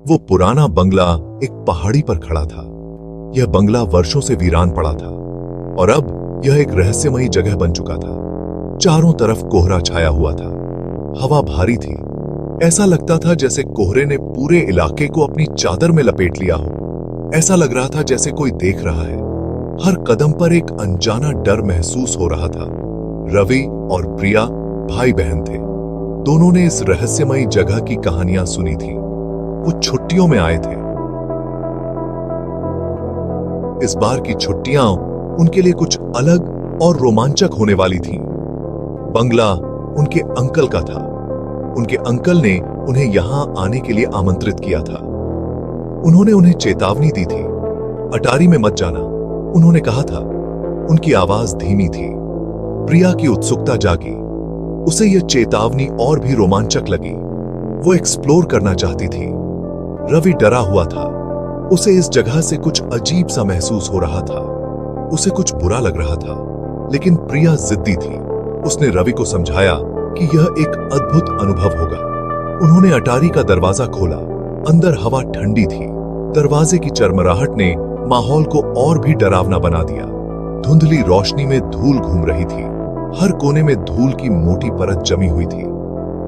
वो पुराना बंगला एक पहाड़ी पर खड़ा था। यह बंगला वर्षों से वीरान पड़ा था और अब यह एक रहस्यमयी जगह बन चुका था। चारों तरफ कोहरा छाया हुआ था। हवा भारी थी। ऐसा लगता था जैसे कोहरे ने पूरे इलाके को अपनी चादर में लपेट लिया हो। ऐसा लग रहा था जैसे कोई देख रहा है। हर कदम पर एक अनजाना डर महसूस हो रहा था। रवि और प्रिया भाई बहन थे। दोनों ने इस रहस्यमयी जगह की कहानियां सुनी थी। वो छुट्टियों में आए थे। इस बार की छुट्टियां उनके लिए कुछ अलग और रोमांचक होने वाली थीं। बंगला उनके अंकल का था। उनके अंकल ने उन्हें यहां आने के लिए आमंत्रित किया था। उन्होंने उन्हें चेतावनी दी थी, अटारी में मत जाना, उन्होंने कहा था। उनकी आवाज धीमी थी। प्रिया की उत्सुकता जागी। उसे यह चेतावनी और भी रोमांचक लगी। वो एक्सप्लोर करना चाहती थी। रवि डरा हुआ था। उसे इस जगह से कुछ अजीब सा महसूस हो रहा था। उसे कुछ बुरा लग रहा था, लेकिन प्रिया जिद्दी थी। उसने रवि को समझाया कि यह एक अद्भुत अनुभव होगा। उन्होंने अटारी का दरवाजा खोला। अंदर हवा ठंडी थी। दरवाजे की चरमराहट ने माहौल को और भी डरावना बना दिया। धुंधली रोशनी में धूल घूम रही थी। हर कोने में धूल की मोटी परत जमी हुई थी।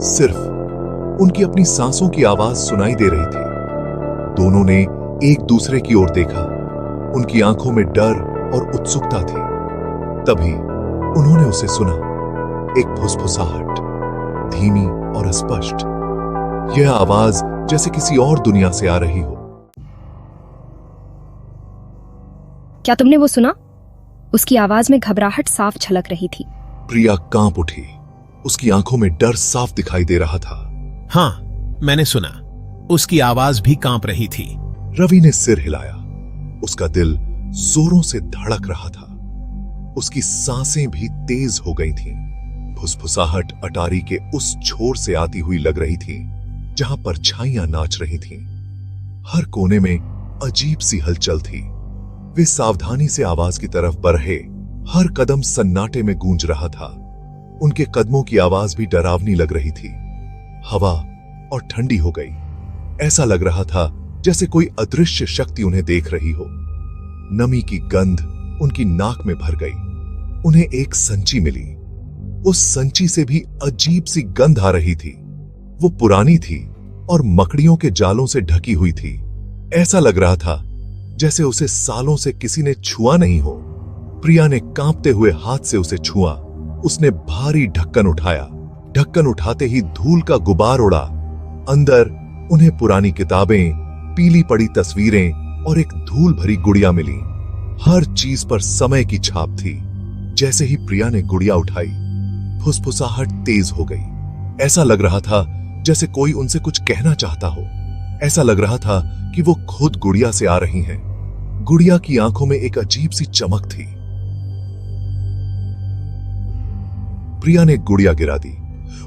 सिर्फ उनकी अपनी सांसों की आवाज सुनाई दे रही थी। दोनों ने एक दूसरे की ओर देखा। उनकी आंखों में डर और उत्सुकता थी। तभी उन्होंने उसे सुना, एक फुसफुसाहट, धीमी और स्पष्ट। यह आवाज जैसे किसी और दुनिया से आ रही हो। क्या तुमने वो सुना? उसकी आवाज में घबराहट साफ झलक रही थी। प्रिया कांप उठी। उसकी आंखों में डर साफ दिखाई दे रहा था। हाँ, मैंने सुना। उसकी आवाज भी कांप रही थी। रवि ने सिर हिलाया। उसका दिल जोरों से धड़क रहा था। उसकी सांसें भी तेज हो गई थीं। फुसफुसाहट अटारी के उस छोर से आती हुई लग रही थी जहां परछाइयां नाच रही थीं। हर कोने में अजीब सी हलचल थी। वे सावधानी से आवाज की तरफ बढ़े। हर कदम सन्नाटे में गूंज रहा था। उनके कदमों की आवाज भी डरावनी लग रही थी। हवा और ठंडी हो गई। ऐसा लग रहा था जैसे कोई अदृश्य शक्ति उन्हें देख रही हो। नमी की गंध उनकी नाक में भर गई। उन्हें एक संची मिली। उस संची से भी अजीब सी गंध आ रही थी। वो पुरानी थी और मकड़ियों के जालों से ढकी हुई थी। ऐसा लग रहा था जैसे उसे सालों से किसी ने छुआ नहीं हो। प्रिया ने कांपते हुए हाथ से उसे छुआ। उसने भारी ढक्कन उठाया। ढक्कन उठाते ही धूल का गुबार उड़ा। अंदर उन्हें पुरानी किताबें, पीली पड़ी तस्वीरें और एक धूल भरी गुड़िया मिली। हर चीज पर समय की छाप थी। जैसे ही प्रिया ने गुड़िया उठाई, फुसफुसाहट तेज हो गई। ऐसा लग रहा था जैसे कोई उनसे कुछ कहना चाहता हो। ऐसा लग रहा था कि वो खुद गुड़िया से आ रही हैं। गुड़िया की आंखों में एक अजीब सी चमक थी। प्रिया ने गुड़िया गिरा दी।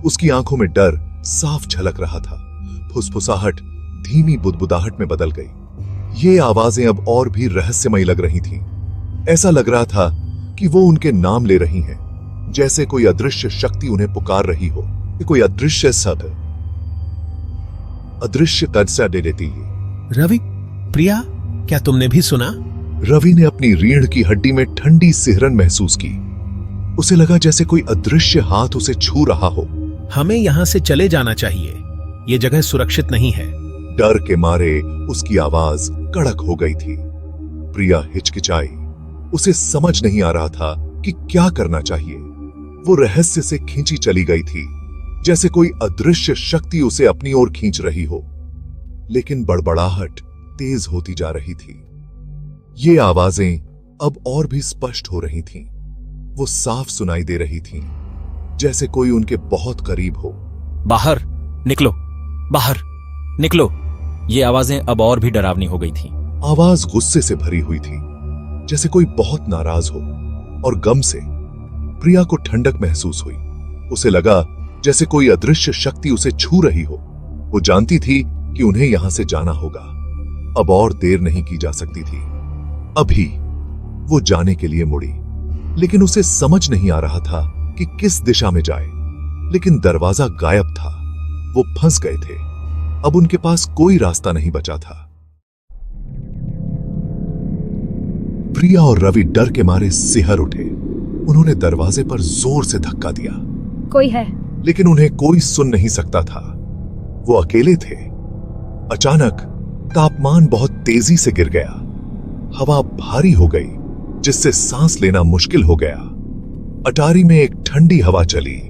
उसकी आंखों में डर साफ झलक रहा था। फुसफुसाहट धीमी बुदबुदाहट में बदल गई। ये आवाजें अब और भी रहस्यमयी लग रही थीं। ऐसा लग रहा था कि वो उनके नाम ले रही हैं, जैसे कोई अदृश्य शक्ति उन्हें पुकार रही हो। कोई अदृश्य शब्द, अदृश्य कदसा दे देती है। रवि, प्रिया, क्या तुमने भी सुना? रवि ने अपनी रीढ़ की हड्डी में ठंडी सिहरन महसूस की। उसे लगा जैसे कोई अदृश्य हाथ उसे छू रहा हो। हमें यहां से चले जाना चाहिए। ये जगह सुरक्षित नहीं है। डर के मारे उसकी आवाज कड़क हो गई थी। प्रिया हिचकिचाई। उसे समझ नहीं आ रहा था कि क्या करना चाहिए। वो रहस्य से खींची चली गई थी, जैसे कोई अदृश्य शक्ति उसे अपनी ओर खींच रही हो। लेकिन बड़बड़ाहट तेज होती जा रही थी। ये आवाजें अब और भी स्पष्ट हो रही थीं। वो साफ सुनाई दे रही थीं, जैसे कोई उनके बहुत करीब हो। बाहर निकलो, बाहर निकलो। ये आवाजें अब और भी डरावनी हो गई थीं। आवाज गुस्से से भरी हुई थी, जैसे कोई बहुत नाराज हो, और गम से। प्रिया को ठंडक महसूस हुई। उसे लगा जैसे कोई अदृश्य शक्ति उसे छू रही हो। वो जानती थी कि उन्हें यहां से जाना होगा। अब और देर नहीं की जा सकती थी। अभी वो जाने के लिए मुड़ी, लेकिन उसे समझ नहीं आ रहा था कि किस दिशा में जाए। लेकिन दरवाजा गायब था। वो फंस गए थे। अब उनके पास कोई रास्ता नहीं बचा था। प्रिया और रवि डर के मारे सिहर उठे। उन्होंने दरवाजे पर जोर से धक्का दिया, कोई है? लेकिन उन्हें कोई सुन नहीं सकता था। वो अकेले थे। अचानक तापमान बहुत तेजी से गिर गया। हवा भारी हो गई, जिससे सांस लेना मुश्किल हो गया। अटारी में एक ठंडी हवा चली।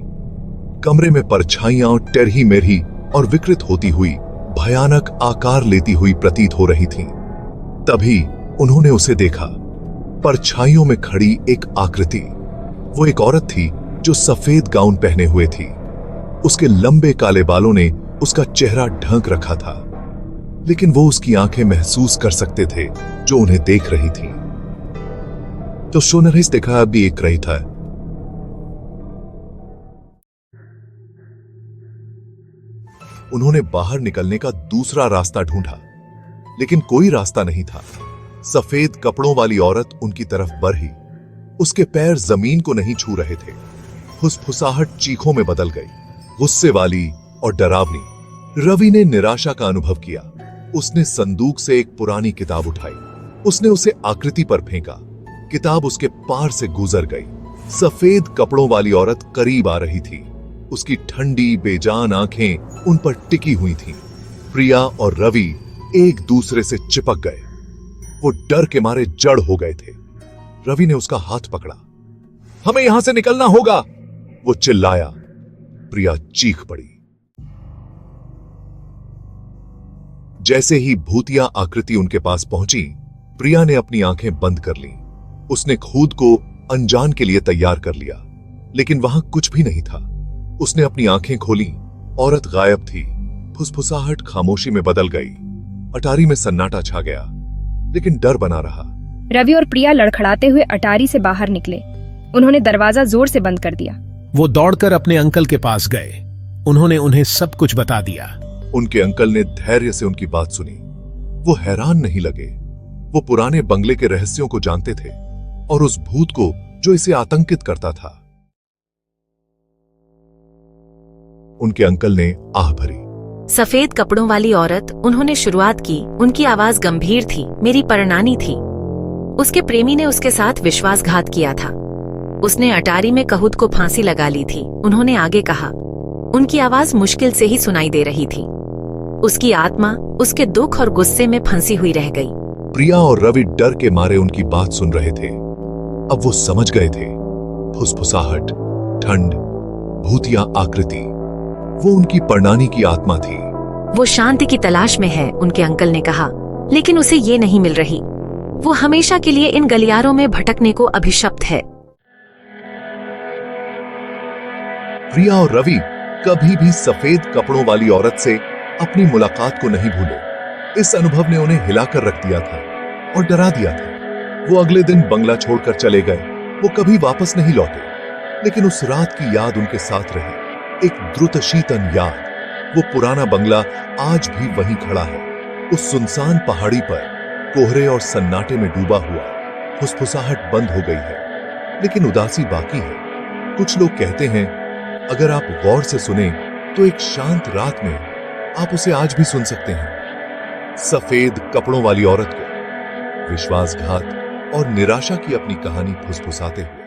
कमरे में परछाइयां टेढ़ी मेढ़ी और विकृत होती हुई भयानक आकार लेती हुई प्रतीत हो रही थीं। तभी उन्होंने उसे देखा। परछाइयों में खड़ी एक आकृति। वो एक औरत थी जो सफेद गाउन पहने हुए थी। उसके लंबे काले बालों ने उसका चेहरा ढक रखा था, लेकिन वो उसकी आंखें महसूस कर सकते थे जो उन्हें देख रही थी। तो शोनरिस देखा भी एक रही था। उन्होंने बाहर निकलने का दूसरा रास्ता ढूंढा, लेकिन कोई रास्ता नहीं था। सफेद कपड़ों वाली औरत उनकी तरफ बढ़ी। उसके पैर जमीन को नहीं छू रहे थे। फुसफुसाहट चीखों में बदल गई, गुस्से वाली और डरावनी। रवि ने निराशा का अनुभव किया। उसने संदूक से एक पुरानी किताब उठाई। उसने उसे आकृति पर फेंका। किताब उसके पार से गुजर गई। सफेद कपड़ों वाली औरत करीब आ रही थी। उसकी ठंडी बेजान आंखें उन पर टिकी हुई थीं। प्रिया और रवि एक दूसरे से चिपक गए। वो डर के मारे जड़ हो गए थे। रवि ने उसका हाथ पकड़ा। हमें यहां से निकलना होगा, वो चिल्लाया। प्रिया चीख पड़ी। जैसे ही भूतिया आकृति उनके पास पहुंची, प्रिया ने अपनी आंखें बंद कर लीं। उसने खुद को अनजान के लिए तैयार कर लिया, लेकिन वहां कुछ भी नहीं था। उसने अपनी आंखें खोली। औरत गायब थी। फुसफुसाहट खामोशी में बदल गई। अटारी में सन्नाटा छा गया, लेकिन डर बना रहा। रवि और प्रिया लड़खड़ाते हुए अटारी से बाहर निकले। उन्होंने दरवाजा जोर से बंद कर दिया। वो दौड़कर अपने अंकल के पास गए। उन्होंने उन्हें सब कुछ बता दिया। उनके अंकल ने धैर्य से उनकी बात सुनी। वो हैरान नहीं लगे। वो पुराने बंगले के रहस्यों को जानते थे और उस भूत को जो इसे आतंकित करता था। उनके अंकल ने आह भरी। सफेद कपड़ों वाली औरत, उन्होंने शुरुआत की। उनकी आवाज गंभीर थी, मेरी परनानी थी। उसके प्रेमी ने उसके साथ विश्वासघात किया था। उसने अटारी में कहूत को फांसी लगा ली थी, उन्होंने आगे कहा। उनकी आवाज मुश्किल से ही सुनाई दे रही थी। उसकी आत्मा उसके दुख और गुस्से में फंसी हुई रह गई। प्रिया और रवि डर के मारे उनकी बात सुन रहे थे। अब वो समझ गए थे। फुसफुसाहट, ठंड, भूतिया आकृति, वो उनकी परनानी की आत्मा थी। वो शांति की तलाश में है, उनके अंकल ने कहा, लेकिन उसे ये नहीं मिल रही। वो हमेशा के लिए इन गलियारों में भटकने को अभिशप्त है। प्रिया और रवि कभी भी सफेद कपड़ों वाली औरत से अपनी मुलाकात को नहीं भूले। इस अनुभव ने उन्हें हिलाकर रख दिया था और डरा दिया था। वो अगले दिन बंगला छोड़कर चले गए। वो कभी वापस नहीं लौटे, लेकिन उस रात की याद उनके साथ रही, एक द्रुतशीतन याद। वो पुराना बंगला आज भी वहीं खड़ा है, उस सुनसान पहाड़ी पर, कोहरे और सन्नाटे में डूबा हुआ। फुसफुसाहट बंद हो गई है, लेकिन उदासी बाकी है। कुछ लोग कहते हैं, अगर आप गौर से सुने तो एक शांत रात में आप उसे आज भी सुन सकते हैं। सफेद कपड़ों वाली औरत को विश्वासघात और निराशा की अपनी कहानी फुसफुसाते हुए।